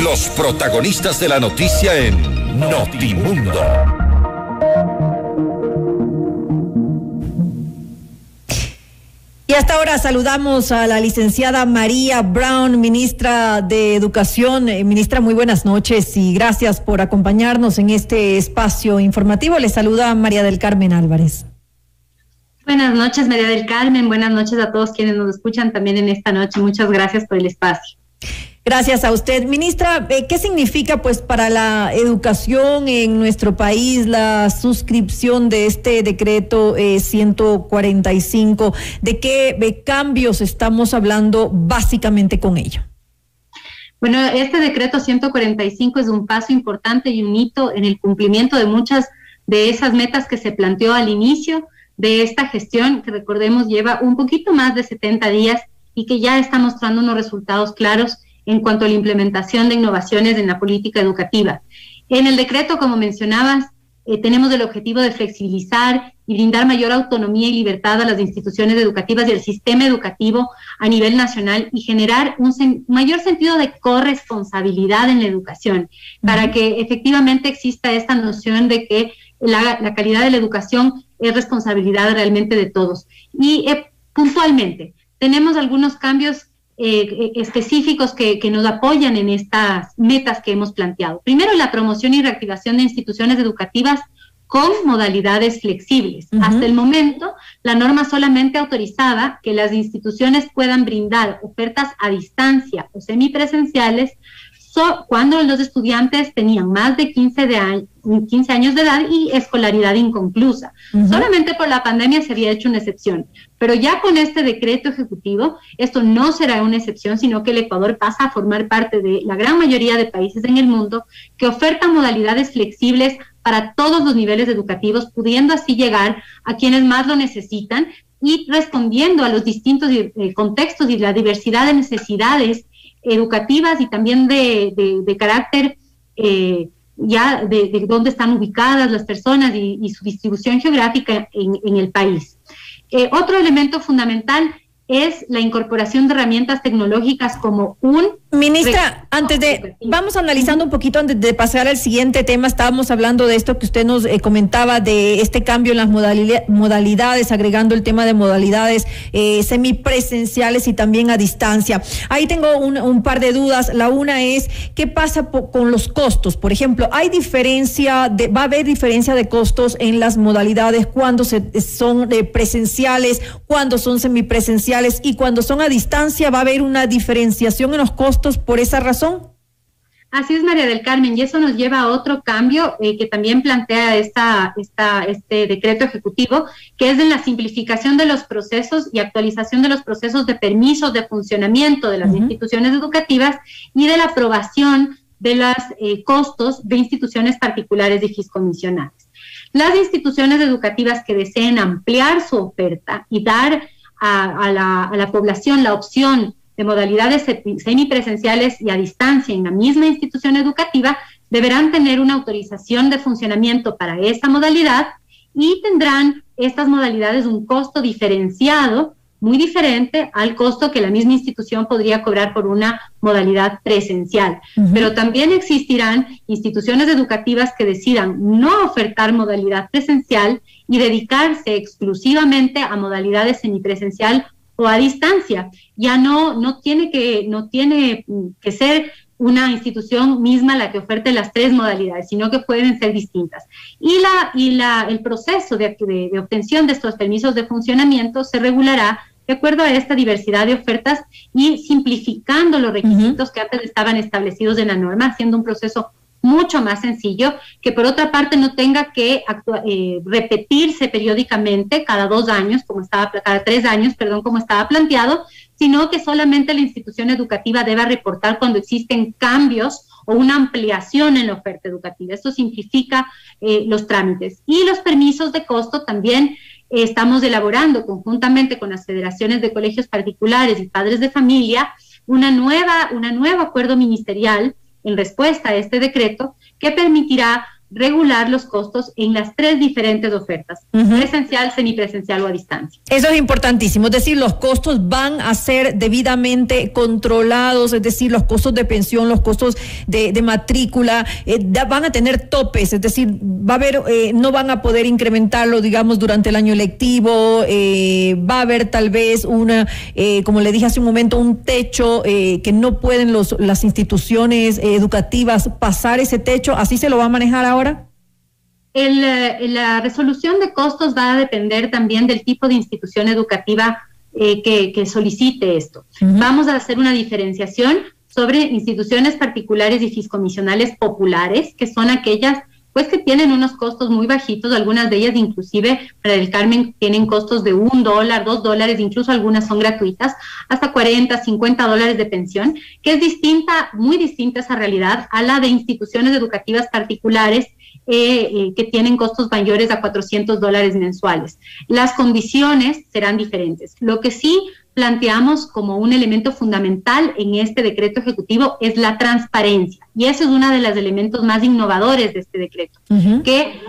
Los protagonistas de la noticia en Notimundo. Y hasta ahora saludamos a la licenciada María Brown, ministra de Educación. Ministra, muy buenas noches y gracias por acompañarnos en este espacio informativo. Les saluda María del Carmen Álvarez. Buenas noches, María del Carmen. Buenas noches a todos quienes nos escuchan también en esta noche. Muchas gracias por el espacio. Gracias a usted. Ministra, ¿qué significa pues para la educación en nuestro país la suscripción de este decreto 145? ¿De qué cambios estamos hablando básicamente con ello? Bueno, este decreto 145 es un paso importante y un hito en el cumplimiento de muchas de esas metas que se planteó al inicio de esta gestión, que recordemos lleva un poquito más de 70 días y que ya está mostrando unos resultados claros en cuanto a la implementación de innovaciones en la política educativa. En el decreto, como mencionabas, tenemos el objetivo de flexibilizar y brindar mayor autonomía y libertad a las instituciones educativas y al sistema educativo a nivel nacional y generar un mayor sentido de corresponsabilidad en la educación, para que efectivamente exista esta noción de que la calidad de la educación es responsabilidad realmente de todos. Y puntualmente, tenemos algunos cambios específicos que nos apoyan en estas metas que hemos planteado. Primero, la promoción y reactivación de instituciones educativas con modalidades flexibles. Hasta el momento, la norma solamente autorizaba que las instituciones puedan brindar ofertas a distancia o semipresenciales cuando los estudiantes tenían más de 15 años de edad y escolaridad inconclusa. Solamente por la pandemia se había hecho una excepción, pero ya con este decreto ejecutivo, esto no será una excepción, sino que el Ecuador pasa a formar parte de la gran mayoría de países en el mundo que ofertan modalidades flexibles para todos los niveles educativos, pudiendo así llegar a quienes más lo necesitan y respondiendo a los distintos contextos y la diversidad de necesidades educativas y también de carácter ya de dónde están ubicadas las personas y su distribución geográfica en el país. Otro elemento fundamental es la incorporación de herramientas tecnológicas como un... Ministra, vamos analizando un poquito antes de pasar al siguiente tema. Estábamos hablando de esto que usted nos comentaba, de este cambio en las modalidades, agregando el tema de modalidades semipresenciales y también a distancia. Ahí tengo un par de dudas. La una es, ¿qué pasa con los costos? Por ejemplo, ¿va a haber diferencia de costos en las modalidades cuando son presenciales, cuando son semipresenciales y cuando son a distancia? ¿Va a haber una diferenciación en los costos por esa razón? Así es, María del Carmen, y eso nos lleva a otro cambio que también plantea este decreto ejecutivo, que es en la simplificación de los procesos y actualización de los procesos de permisos de funcionamiento de las instituciones educativas y de la aprobación de los costos de instituciones particulares y fiscomisionales. Las instituciones educativas que deseen ampliar su oferta y dar a la población la opción de modalidades semipresenciales y a distancia en la misma institución educativa, deberán tener una autorización de funcionamiento para esta modalidad y tendrán estas modalidades un costo diferenciado, muy diferente al costo que la misma institución podría cobrar por una modalidad presencial. Pero también existirán instituciones educativas que decidan no ofertar modalidad presencial y dedicarse exclusivamente a modalidades semipresencial o a distancia. Ya no tiene que ser una institución misma la que oferte las tres modalidades, sino que pueden ser distintas. Y el proceso de obtención de estos permisos de funcionamiento se regulará de acuerdo a esta diversidad de ofertas y simplificando los requisitos que antes estaban establecidos en la norma, haciendo un proceso mucho más sencillo, que por otra parte no tenga que repetirse periódicamente cada 2 años, cada 3 años, como estaba planteado, sino que solamente la institución educativa deba reportar cuando existen cambios o una ampliación en la oferta educativa. Esto simplifica los trámites. Y los permisos de costo también estamos elaborando conjuntamente con las federaciones de colegios particulares y padres de familia un nuevo acuerdo ministerial en respuesta a este decreto que permitirá regular los costos en las 3 diferentes ofertas, presencial, semipresencial o a distancia. Eso es importantísimo, es decir, los costos van a ser debidamente controlados, es decir, los costos de pensión, los costos de matrícula, van a tener topes, es decir, va a haber, no van a poder incrementarlo, digamos, durante el año lectivo, va a haber tal vez una, como le dije hace un momento, un techo que no pueden las instituciones educativas pasar ese techo, ¿así se lo va a manejar ahora? La resolución de costos va a depender también del tipo de institución educativa que solicite esto. Vamos a hacer una diferenciación sobre instituciones particulares y fiscomisionales populares, que son aquellas pues que tienen unos costos muy bajitos, algunas de ellas inclusive para el Carmen tienen costos de $1, $2, incluso algunas son gratuitas, hasta $40, $50 de pensión, que es distinta, muy distinta esa realidad a la de instituciones educativas particulares que tienen costos mayores a $400 mensuales. Las condiciones serán diferentes. Lo que sí planteamos como un elemento fundamental en este decreto ejecutivo es la transparencia, y ese es uno de los elementos más innovadores de este decreto, que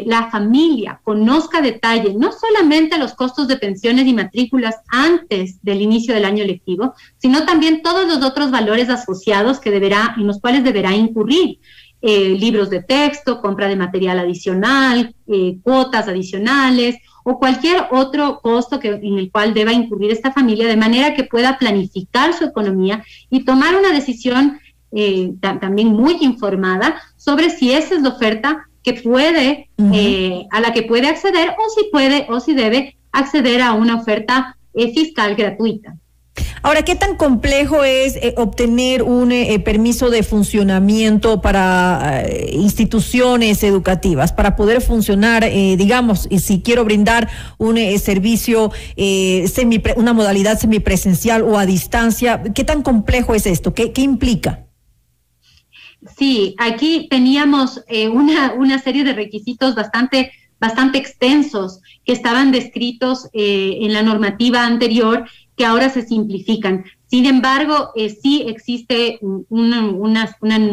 la familia conozca detalle no solamente los costos de pensiones y matrículas antes del inicio del año lectivo, sino también todos los otros valores asociados en los cuales deberá incurrir. Libros de texto, compra de material adicional, cuotas adicionales o cualquier otro costo en el cual deba incurrir esta familia, de manera que pueda planificar su economía y tomar una decisión también muy informada sobre si esa es la oferta que puede, a la que puede acceder, o si debe acceder a una oferta fiscal gratuita. Ahora, ¿qué tan complejo es obtener un permiso de funcionamiento para instituciones educativas, para poder funcionar, digamos, y si quiero brindar un servicio, una modalidad semipresencial o a distancia? ¿Qué tan complejo es esto? ¿Qué implica? Sí, aquí teníamos una serie de requisitos bastante extensos que estaban descritos en la normativa anterior, que ahora se simplifican. Sin embargo, sí existe un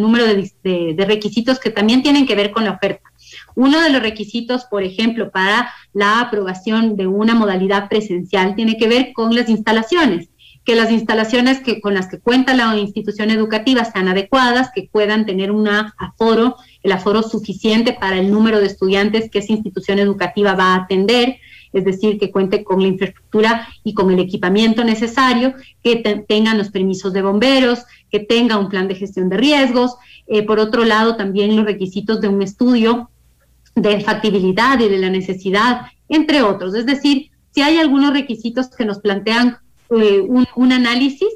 número de requisitos que también tienen que ver con la oferta. Uno de los requisitos, por ejemplo, para la aprobación de una modalidad presencial tiene que ver con las instalaciones, que las instalaciones con las que cuenta la institución educativa sean adecuadas, que puedan tener el aforo suficiente para el número de estudiantes que esa institución educativa va a atender, es decir, que cuente con la infraestructura y con el equipamiento necesario, que tengan los permisos de bomberos, que tenga un plan de gestión de riesgos. Por otro lado, también los requisitos de un estudio de factibilidad y de la necesidad, entre otros. Es decir, si hay algunos requisitos que nos plantean un análisis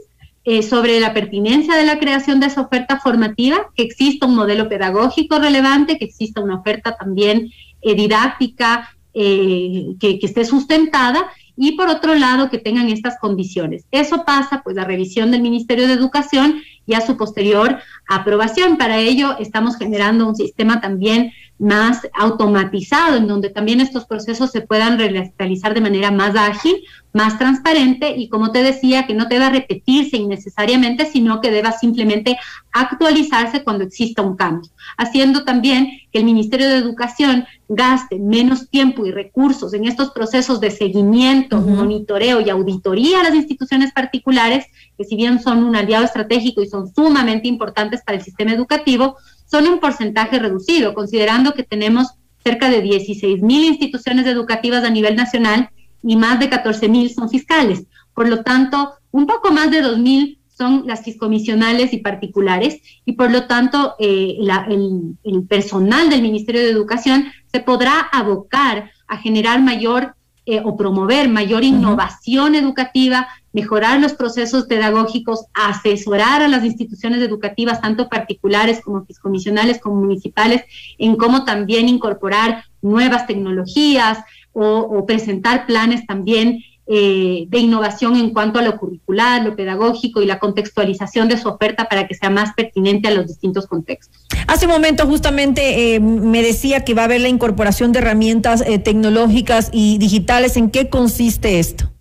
sobre la pertinencia de la creación de esa oferta formativa, que exista un modelo pedagógico relevante, que exista una oferta también didáctica, que esté sustentada, y por otro lado que tengan estas condiciones. Eso pasa pues a revisión del Ministerio de Educación y a su posterior aprobación. Para ello estamos generando un sistema también más automatizado, en donde también estos procesos se puedan realizar de manera más ágil, más transparente, y como te decía, que no deba repetirse innecesariamente, sino que deba simplemente actualizarse cuando exista un cambio, haciendo también que el Ministerio de Educación gaste menos tiempo y recursos en estos procesos de seguimiento, monitoreo y auditoría a las instituciones particulares, que si bien son un aliado estratégico y son sumamente importantes para el sistema educativo, son un porcentaje reducido, considerando que tenemos cerca de 16,000 instituciones educativas a nivel nacional y más de 14,000 son fiscales. Por lo tanto, un poco más de 2,000 son las fiscomisionales y particulares, y por lo tanto el personal del Ministerio de Educación se podrá abocar a generar mayor o promover mayor innovación educativa, mejorar los procesos pedagógicos, asesorar a las instituciones educativas, tanto particulares como fiscomisionales como municipales, en cómo también incorporar nuevas tecnologías o presentar planes también de innovación en cuanto a lo curricular, lo pedagógico y la contextualización de su oferta para que sea más pertinente a los distintos contextos. Hace un momento justamente me decía que va a haber la incorporación de herramientas tecnológicas y digitales. ¿En qué consiste esto?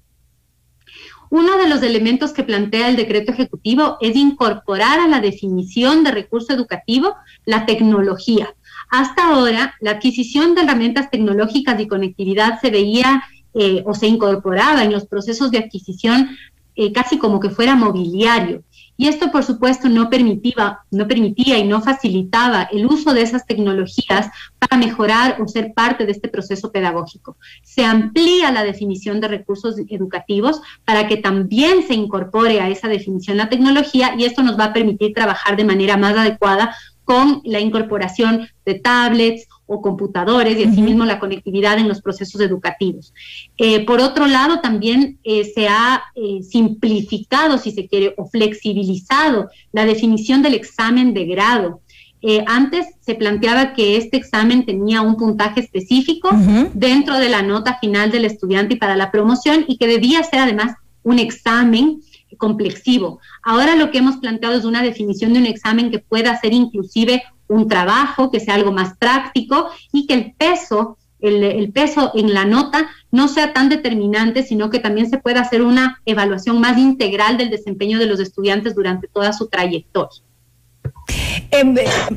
Uno de los elementos que plantea el decreto ejecutivo es incorporar a la definición de recurso educativo la tecnología. Hasta ahora, la adquisición de herramientas tecnológicas y conectividad se veía o se incorporaba en los procesos de adquisición casi como que fuera mobiliario. Y esto, por supuesto, no permitía y no facilitaba el uso de esas tecnologías para mejorar o ser parte de este proceso pedagógico. Se amplía la definición de recursos educativos para que también se incorpore a esa definición la tecnología, y esto nos va a permitir trabajar de manera más adecuada con la incorporación de tablets o computadores y asimismo la conectividad en los procesos educativos. Por otro lado, también se ha simplificado, si se quiere, o flexibilizado la definición del examen de grado. Antes se planteaba que este examen tenía un puntaje específico dentro de la nota final del estudiante y para la promoción, y que debía ser además un examen complexivo. Ahora lo que hemos planteado es una definición de un examen que pueda ser inclusive un trabajo, que sea algo más práctico, y que el peso en la nota no sea tan determinante, sino que también se pueda hacer una evaluación más integral del desempeño de los estudiantes durante toda su trayectoria.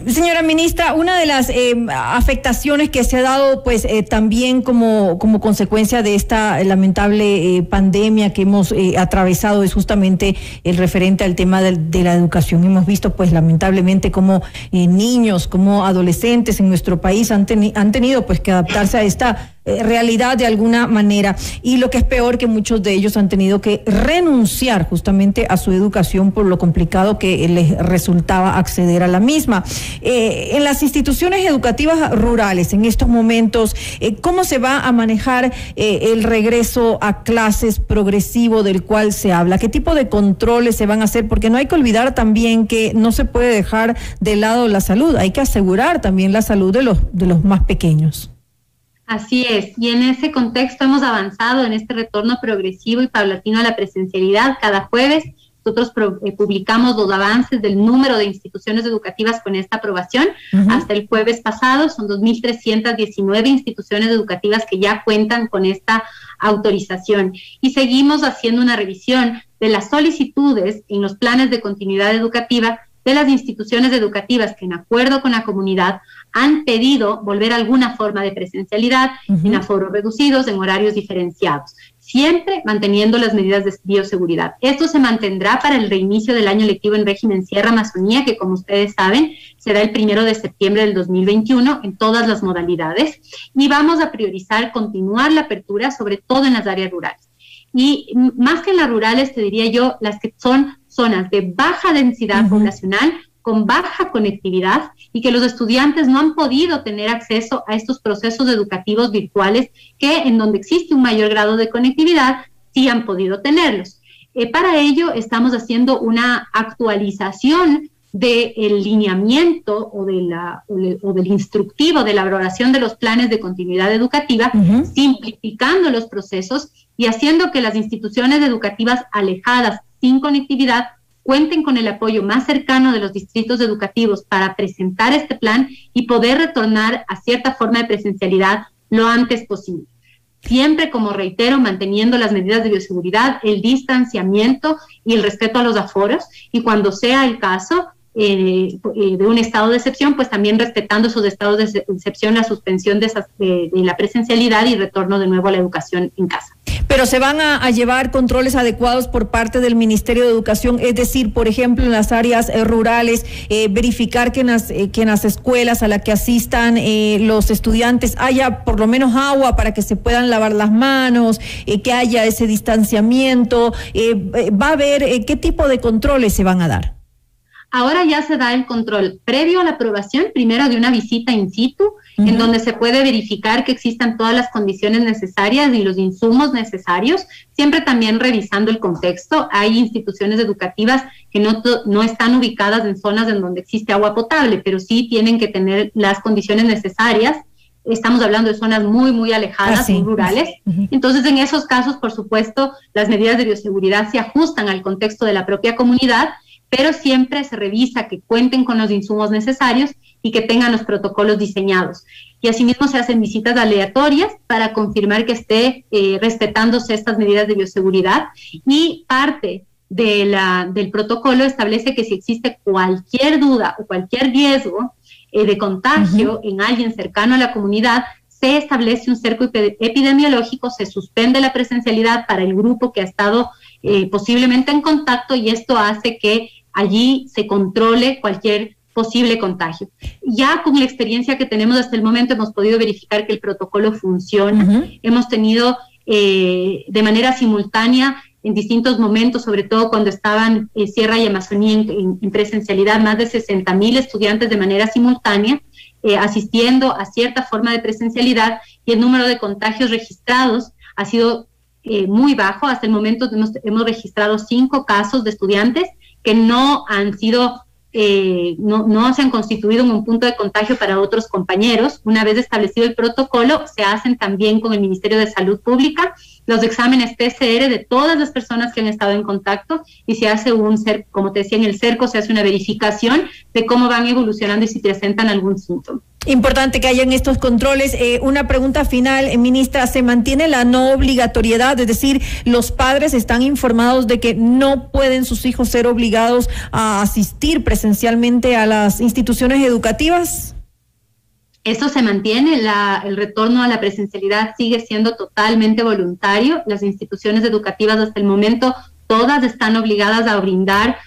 Señora ministra, una de las afectaciones que se ha dado pues también como consecuencia de esta lamentable pandemia que hemos atravesado es justamente el referente al tema de la educación. Hemos visto pues lamentablemente como niños, como adolescentes en nuestro país han tenido pues que adaptarse a esta realidad de alguna manera, y lo que es peor, que muchos de ellos han tenido que renunciar justamente a su educación por lo complicado que les resultaba acceder a la misma. En las instituciones educativas rurales en estos momentos, ¿cómo se va a manejar el regreso a clases progresivo del cual se habla? ¿Qué tipo de controles se van a hacer? Porque no hay que olvidar también que no se puede dejar de lado la salud, hay que asegurar también la salud de los más pequeños. Así es, y en ese contexto hemos avanzado en este retorno progresivo y paulatino a la presencialidad. Cada jueves nosotros publicamos los avances del número de instituciones educativas con esta aprobación. Hasta el jueves pasado son 2.319 instituciones educativas que ya cuentan con esta autorización, y seguimos haciendo una revisión de las solicitudes en los planes de continuidad educativa de las instituciones educativas que, en acuerdo con la comunidad, han pedido volver a alguna forma de presencialidad en aforos reducidos, en horarios diferenciados, siempre manteniendo las medidas de bioseguridad. Esto se mantendrá para el reinicio del año lectivo en régimen Sierra Amazonía, que, como ustedes saben, será el 1 de septiembre del 2021 en todas las modalidades, y vamos a priorizar continuar la apertura, sobre todo en las áreas rurales. Y más que en las rurales, te diría yo, las que son zonas de baja densidad poblacional, con baja conectividad, y que los estudiantes no han podido tener acceso a estos procesos educativos virtuales que, en donde existe un mayor grado de conectividad, sí han podido tenerlos. Para ello estamos haciendo una actualización del lineamiento o del instructivo de la elaboración de los planes de continuidad educativa, simplificando los procesos y haciendo que las instituciones educativas alejadas sin conectividad cuenten con el apoyo más cercano de los distritos educativos para presentar este plan y poder retornar a cierta forma de presencialidad lo antes posible. Siempre, como reitero, manteniendo las medidas de bioseguridad, el distanciamiento y el respeto a los aforos, y cuando sea el caso de un estado de excepción, pues también respetando esos estados de excepción, la suspensión de la presencialidad y retorno de nuevo a la educación en casa. Pero se van a llevar controles adecuados por parte del Ministerio de Educación, es decir, por ejemplo, en las áreas rurales, verificar que en las escuelas a las que asistan los estudiantes haya por lo menos agua para que se puedan lavar las manos, que haya ese distanciamiento. ¿Va a haber qué tipo de controles se van a dar? Ahora ya se da el control previo a la aprobación, primero de una visita in situ, en donde se puede verificar que existan todas las condiciones necesarias y los insumos necesarios, siempre también revisando el contexto. Hay instituciones educativas que no están ubicadas en zonas en donde existe agua potable, pero sí tienen que tener las condiciones necesarias. Estamos hablando de zonas muy, muy alejadas, muy rurales. Entonces, en esos casos, por supuesto, las medidas de bioseguridad se ajustan al contexto de la propia comunidad, pero siempre se revisa que cuenten con los insumos necesarios y que tengan los protocolos diseñados. Y asimismo se hacen visitas aleatorias para confirmar que esté respetándose estas medidas de bioseguridad, y parte del protocolo establece que si existe cualquier duda o cualquier riesgo de contagio en alguien cercano a la comunidad, se establece un cerco epidemiológico, se suspende la presencialidad para el grupo que ha estado posiblemente en contacto, y esto hace que allí se controle cualquier posible contagio. Ya con la experiencia que tenemos hasta el momento hemos podido verificar que el protocolo funciona. Hemos tenido de manera simultánea en distintos momentos, sobre todo cuando estaban Sierra y Amazonía en presencialidad, más de 60,000 estudiantes de manera simultánea, asistiendo a cierta forma de presencialidad, y el número de contagios registrados ha sido muy bajo. Hasta el momento hemos registrado 5 casos de estudiantes que no han sido, no se han constituido en un punto de contagio para otros compañeros. Una vez establecido el protocolo, se hacen también con el Ministerio de Salud Pública los exámenes PCR de todas las personas que han estado en contacto, y se hace como te decía, en el cerco se hace una verificación de cómo van evolucionando y si presentan algún síntoma. Importante que hayan estos controles. Una pregunta final, ministra, ¿se mantiene la no obligatoriedad? Es decir, ¿los padres están informados de que no pueden sus hijos ser obligados a asistir presencialmente a las instituciones educativas? Esto se mantiene, el retorno a la presencialidad sigue siendo totalmente voluntario. Las instituciones educativas hasta el momento todas están obligadas a brindar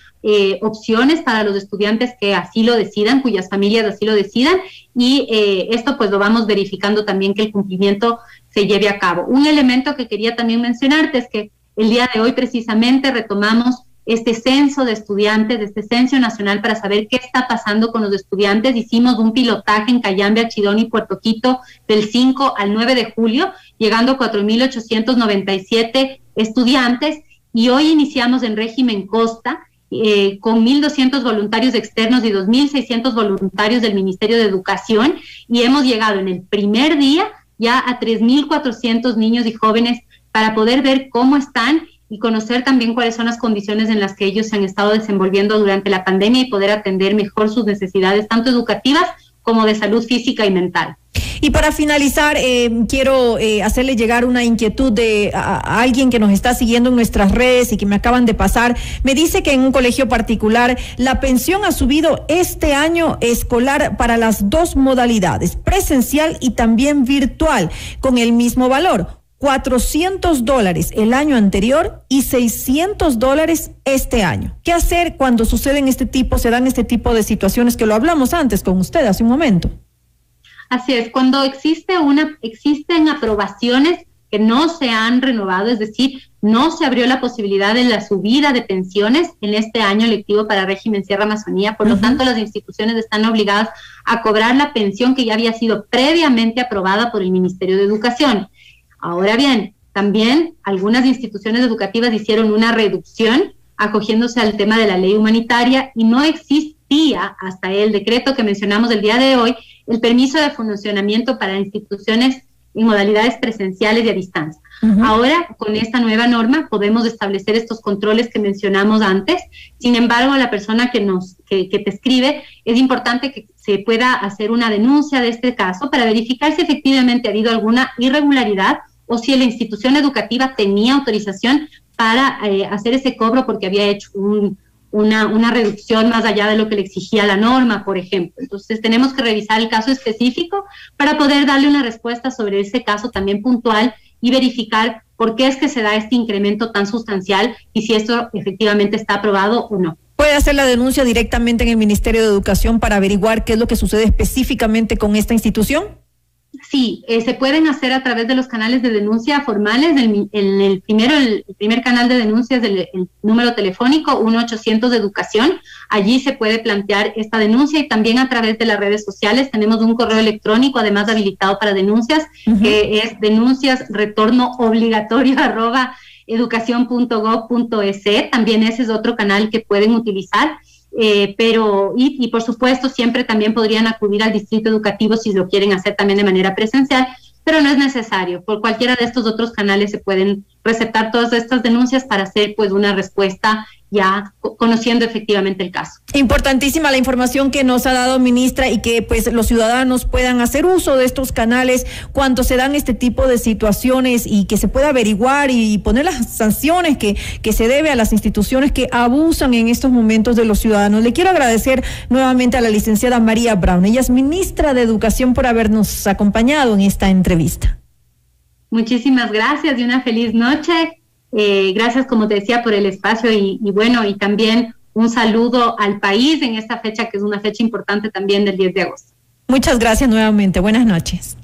opciones para los estudiantes que así lo decidan, cuyas familias así lo decidan, y esto pues lo vamos verificando también, que el cumplimiento se lleve a cabo. Un elemento que quería también mencionarte es que el día de hoy precisamente retomamos este censo de estudiantes, este censo nacional, para saber qué está pasando con los estudiantes. Hicimos un pilotaje en Cayambe, Archidón y Puerto Quito del 5 al 9 de julio, llegando a 4,897 estudiantes, y hoy iniciamos en régimen costa, con 1,200 voluntarios externos y 2,600 voluntarios del Ministerio de Educación, y hemos llegado en el primer día ya a 3,400 niños y jóvenes para poder ver cómo están y conocer también cuáles son las condiciones en las que ellos se han estado desenvolviendo durante la pandemia, y poder atender mejor sus necesidades, tanto educativas como de salud física y mental. Y para finalizar, quiero hacerle llegar una inquietud a alguien que nos está siguiendo en nuestras redes y que me acaban de pasar. Me dice que en un colegio particular la pensión ha subido este año escolar para las 2 modalidades, presencial y también virtual, con el mismo valor. $400 el año anterior y $600 este año. ¿Qué hacer cuando se dan este tipo de situaciones, que lo hablamos antes con usted hace un momento? Así es, cuando existen aprobaciones que no se han renovado, es decir, no se abrió la posibilidad de la subida de pensiones en este año lectivo para régimen Sierra Amazonía, por lo tanto las instituciones están obligadas a cobrar la pensión que ya había sido previamente aprobada por el Ministerio de Educación. Ahora bien, también algunas instituciones educativas hicieron una reducción acogiéndose al tema de la ley humanitaria, y no existía hasta el decreto que mencionamos el día de hoy el permiso de funcionamiento para instituciones en modalidades presenciales y a distancia. Ahora, con esta nueva norma, podemos establecer estos controles que mencionamos antes. Sin embargo, a la persona que te escribe, es importante que se pueda hacer una denuncia de este caso para verificar si efectivamente ha habido alguna irregularidad, o si la institución educativa tenía autorización para hacer ese cobro porque había hecho una reducción más allá de lo que le exigía la norma, por ejemplo. Entonces tenemos que revisar el caso específico para poder darle una respuesta sobre ese caso también puntual, y verificar por qué es que se da este incremento tan sustancial y si esto efectivamente está aprobado o no. ¿Puede hacer la denuncia directamente en el Ministerio de Educación para averiguar qué es lo que sucede específicamente con esta institución? Sí, se pueden hacer a través de los canales de denuncia formales. El primer canal de denuncia es el número telefónico 1-800 Educación. Allí se puede plantear esta denuncia, y también a través de las redes sociales tenemos un correo electrónico además habilitado para denuncias, que es denunciasretornoobligatorio@educacion.gov.es. También ese es otro canal que pueden utilizar. Pero por supuesto siempre también podrían acudir al distrito educativo si lo quieren hacer también de manera presencial, pero no es necesario. Por cualquiera de estos otros canales se pueden receptar todas estas denuncias para hacer pues una respuesta ya conociendo efectivamente el caso. Importantísima la información que nos ha dado, ministra, y que pues los ciudadanos puedan hacer uso de estos canales cuando se dan este tipo de situaciones y que se pueda averiguar y poner las sanciones que se debe a las instituciones que abusan en estos momentos de los ciudadanos. Le quiero agradecer nuevamente a la licenciada María Brown, ella es ministra de Educación, por habernos acompañado en esta entrevista. Muchísimas gracias y una feliz noche. Gracias, como te decía, por el espacio y bueno, y también un saludo al país en esta fecha, que es una fecha importante también del 10 de agosto. Muchas gracias nuevamente. Buenas noches.